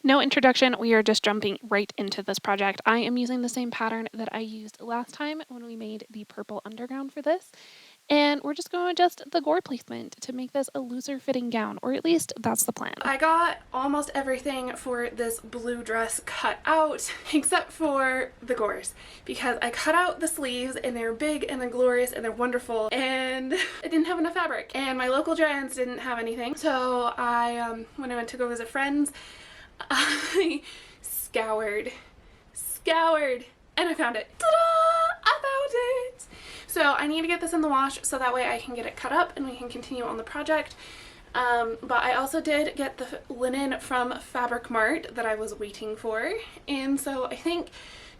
No introduction, we are just jumping right into this project. I am using the same pattern that I used last time when we made the purple underground for this. And we're just going to adjust the gore placement to make this a looser fitting gown, or at least that's the plan. I got almost everything for this blue dress cut out, except for the gores, because I cut out the sleeves and they're big and they're glorious and they're wonderful, and I didn't have enough fabric, and my local giants didn't have anything. So when I went to go visit friends, I scoured, and I found it. Ta-da! I found it! So I need to get this in the wash so that way I can get it cut up and we can continue on the project. But I also did get the linen from Fabric Mart that I was waiting for. And so I think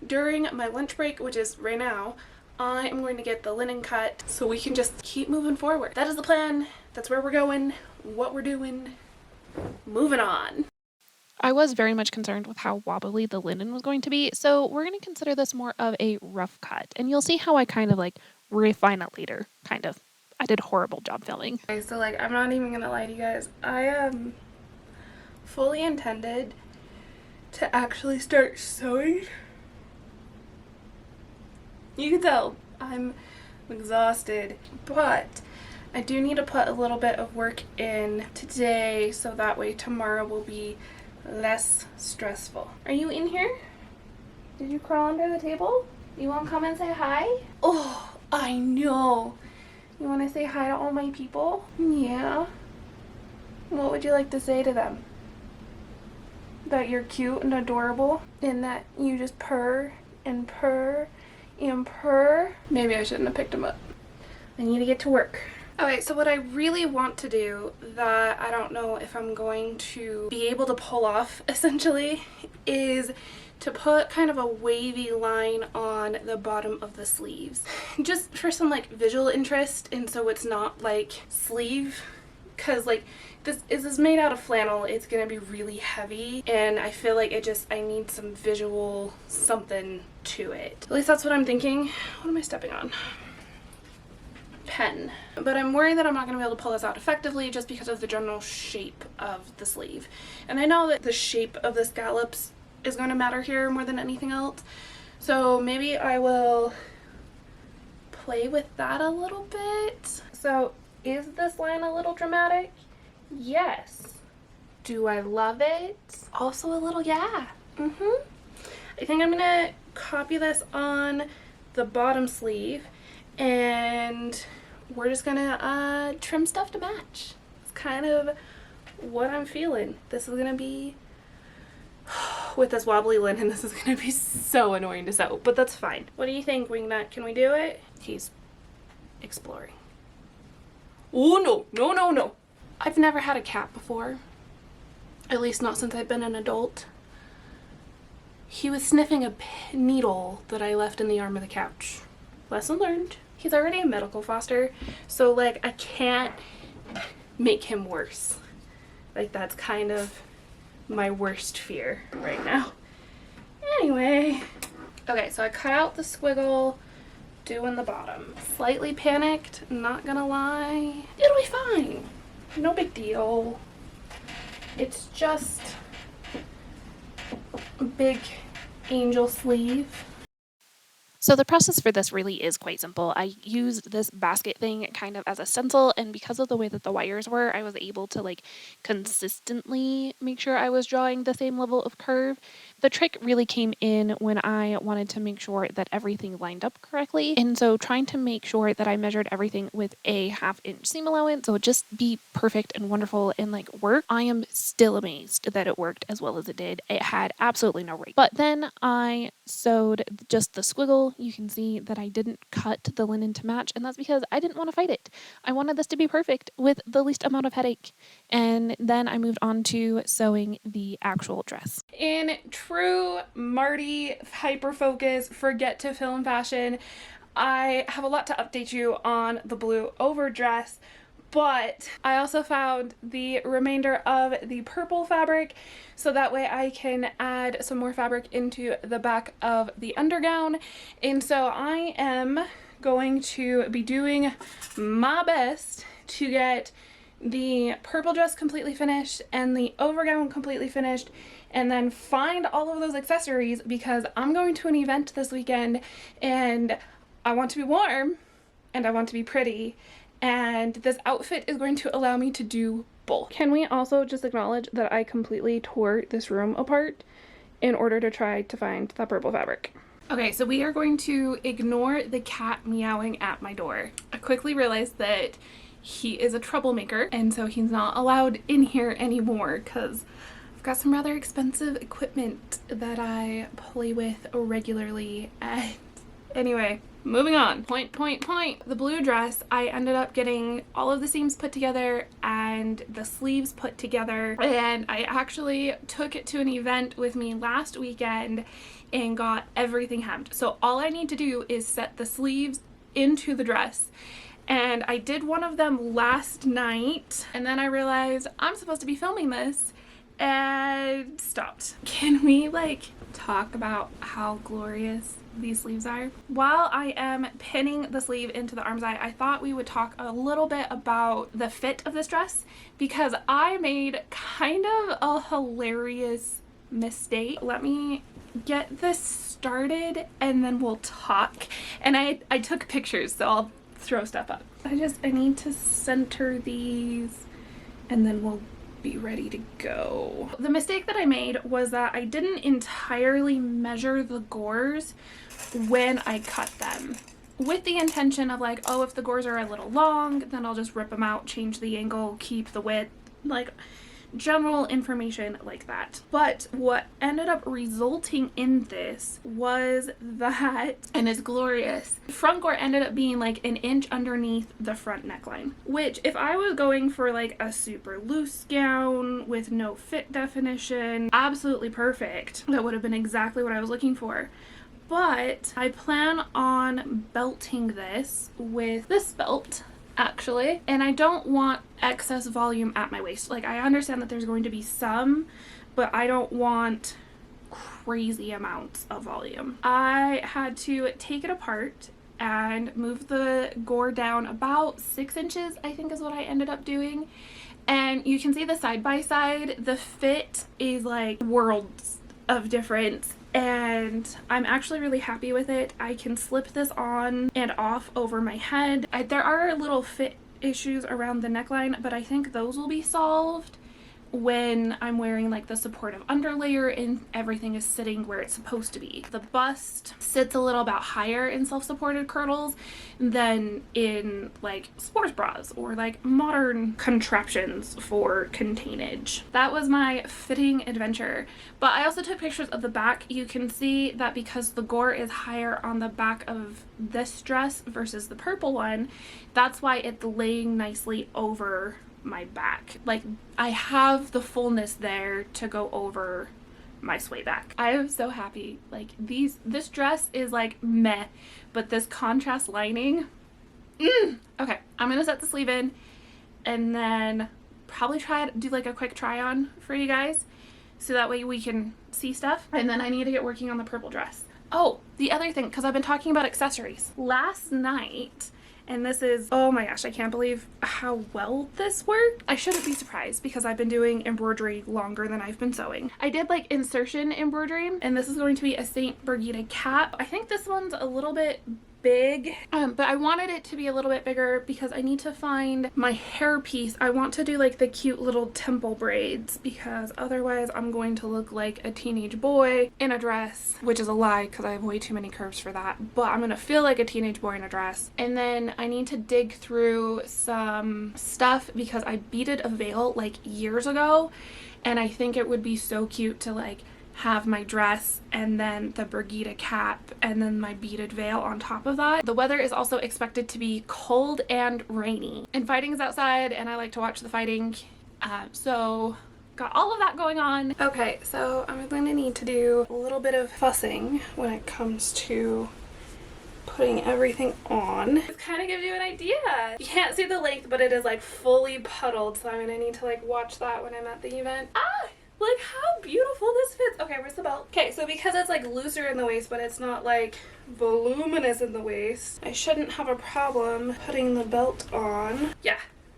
during my lunch break, which is right now, I am going to get the linen cut so we can just keep moving forward. That is the plan. That's where we're going, what we're doing. Moving on. I was very much concerned with how wobbly the linen was going to be, so we're going to consider this more of a rough cut, and you'll see how I kind of like refine it later, kind of. I did a horrible job filming. Okay, so like, I'm not even gonna lie to you guys, I fully intended to actually start sewing. You can tell I'm exhausted, but I do need to put a little bit of work in today so that way tomorrow will be less stressful. Are you in here? Did you crawl under the table? You want to come and say hi? Oh, I know. You want to say hi to all my people? Yeah. What would you like to say to them? That you're cute and adorable and that you just purr and purr and purr? Maybe I shouldn't have picked him up. I need to get to work. Okay, so what I really want to do that I don't know if I'm going to be able to pull off essentially is to put kind of a wavy line on the bottom of the sleeves. Just for some like visual interest, and so it's not like sleeve, because like this is made out of flannel, it's gonna be really heavy, and I feel like I need some visual something to it. At least that's what I'm thinking. What am I stepping on? Pen. But I'm worried that I'm not going to be able to pull this out effectively just because of the general shape of the sleeve. And I know that the shape of the scallops is going to matter here more than anything else. So maybe I will play with that a little bit. So is this line a little dramatic? Yes. Do I love it? Also a little yeah. I think I'm going to copy this on the bottom sleeve, and we're just gonna trim stuff to match. It's kind of what I'm feeling. This is gonna be, with this wobbly linen, this is gonna be so annoying to sew, but that's fine. What do you think, Wingnut? Can we do it? He's exploring. Oh no, no, no, no. I've never had a cat before. At least not since I've been an adult. He was sniffing a needle that I left in the arm of the couch. Lesson learned. He's already a medical foster, so like I can't make him worse. Like that's kind of my worst fear right now. Anyway, okay, so I cut out the squiggle, doing the bottom. Slightly panicked, not gonna lie. It'll be fine. No big deal. It's just a big angel sleeve. So the process for this really is quite simple. I used this basket thing kind of as a stencil, and because of the way that the wires were, I was able to like consistently make sure I was drawing the same level of curve. The trick really came in when I wanted to make sure that everything lined up correctly, and so trying to make sure that I measured everything with a 1/2 inch seam allowance, so just be perfect and wonderful and like work. I am still amazed that it worked as well as it did. It had absolutely no break. But then I sewed just the squiggle. You can see that I didn't cut the linen to match, and that's because I didn't want to fight it. I wanted this to be perfect with the least amount of headache. And then I moved on to sewing the actual dress. In true Marty hyper focus, forget to film fashion, I have a lot to update you on the blue overdress, but I also found the remainder of the purple fabric, so that way I can add some more fabric into the back of the undergown. And so I am going to be doing my best to get the purple dress completely finished and the overgown completely finished, and then find all of those accessories because I'm going to an event this weekend and I want to be warm and I want to be pretty, and this outfit is going to allow me to do both. Can we also just acknowledge that I completely tore this room apart in order to try to find that purple fabric? Okay, so we are going to ignore the cat meowing at my door. I quickly realized that he is a troublemaker, and so he's not allowed in here anymore because I've got some rather expensive equipment that I play with regularly. And anyway, moving on. Point. The blue dress, I ended up getting all of the seams put together and the sleeves put together, and I actually took it to an event with me last weekend and got everything hemmed. So all I need to do is set the sleeves into the dress, and I did one of them last night, and then I realized I'm supposed to be filming this and stopped. Can we like talk about how glorious these sleeves are? While I am pinning the sleeve into the arm's eye, I thought we would talk a little bit about the fit of this dress because I made kind of a hilarious mistake. Let me get this started and then we'll talk. And I took pictures, so I'll throw stuff up. I need to center these and then we'll be ready to go. The mistake that I made was that I didn't entirely measure the gores when I cut them, with the intention of like, oh, if the gores are a little long, then I'll just rip them out, change the angle, keep the width, like general information like that. But what ended up resulting in this was that, and it's glorious, the front gore ended up being like an inch underneath the front neckline, which if I was going for like a super loose gown with no fit definition, absolutely perfect. That would have been exactly what I was looking for. But I plan on belting this with this belt actually, and I don't want excess volume at my waist. Like, I understand that there's going to be some, but I don't want crazy amounts of volume. I had to take it apart and move the gore down about 6 inches, I think is what I ended up doing. And you can see the side by side, the fit is like worlds of difference, and I'm actually really happy with it. I can slip this on and off over my head. There are little fit issues around the neckline, but I think those will be solved when I'm wearing like the supportive underlayer and everything is sitting where it's supposed to be. The bust sits a little bit higher in self-supported girdles than in like sports bras or like modern contraptions for containage. That was my fitting adventure. But I also took pictures of the back. You can see that because the gore is higher on the back of this dress versus the purple one, that's why it's laying nicely over my back. Like, I have the fullness there to go over my sway back. I am so happy. Like, this dress is like meh, but this contrast lining, okay, I'm gonna set the sleeve in and then probably do like a quick try on for you guys so that way we can see stuff, and then I need to get working on the purple dress. Oh, the other thing, because I've been talking about accessories. Last night, and this is, oh my gosh, I can't believe how well this worked. I shouldn't be surprised because I've been doing embroidery longer than I've been sewing. I did like insertion embroidery, and this is going to be a St. Birgitta cap. I think this one's a little bit big, but I wanted it to be a little bit bigger because I need to find my hair piece. I want to do like the cute little temple braids because otherwise I'm going to look like a teenage boy in a dress, which is a lie because I have way too many curves for that, but I'm gonna feel like a teenage boy in a dress. And then I need to dig through some stuff because I beaded a veil like years ago, and I think it would be so cute to like have my dress and then the Birgitta cap and then my beaded veil on top of that. The weather is also expected to be cold and rainy, and fighting is outside and I like to watch the fighting, so got all of that going on. Okay, so I'm going to need to do a little bit of fussing when it comes to putting everything on. This kind of gives you an idea. You can't see the length, but it is like fully puddled, so I'm gonna need to like watch that when I'm at the event. Look how beautiful this fits. Okay, where's the belt? Okay, so because it's like looser in the waist, but it's not like voluminous in the waist, I shouldn't have a problem putting the belt on. Yeah,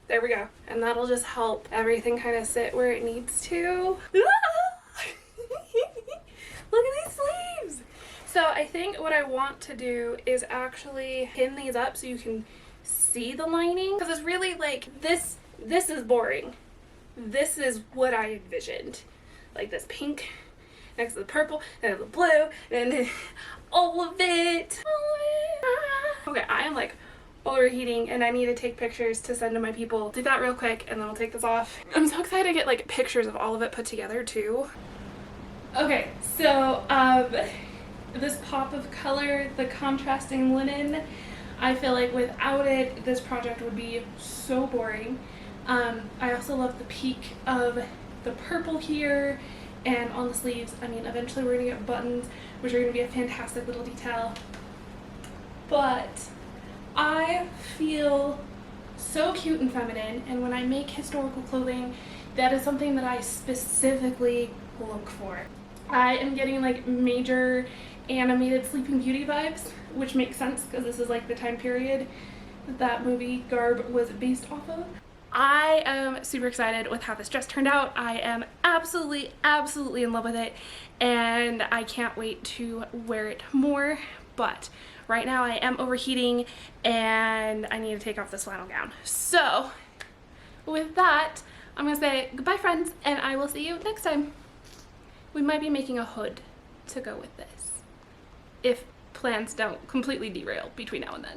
There we go. And that'll just help everything kind of sit where it needs to. Look at these sleeves! So I think what I want to do is actually pin these up so you can see the lining. Because it's really like, this is boring. This is what I envisioned. Like this pink next to the purple and the blue and all of it. Okay, I am like overheating and I need to take pictures to send to my people. Do that real quick and then I'll take this off. I'm so excited to get like pictures of all of it put together too. Okay, so this pop of color, the contrasting linen, I feel like without it this project would be so boring. I also love the peak of the purple here and on the sleeves. I mean, eventually we're gonna get buttons, which are gonna be a fantastic little detail. But I feel so cute and feminine, and when I make historical clothing, that is something that I specifically look for. I am getting like major animated Sleeping Beauty vibes, which makes sense because this is like the time period that movie garb was based off of. I am super excited with how this dress turned out. I am absolutely in love with it and I can't wait to wear it more, but right now I am overheating and I need to take off this flannel gown. So with that, I'm gonna say goodbye friends and I will see you next time. We might be making a hood to go with this if plans don't completely derail between now and then.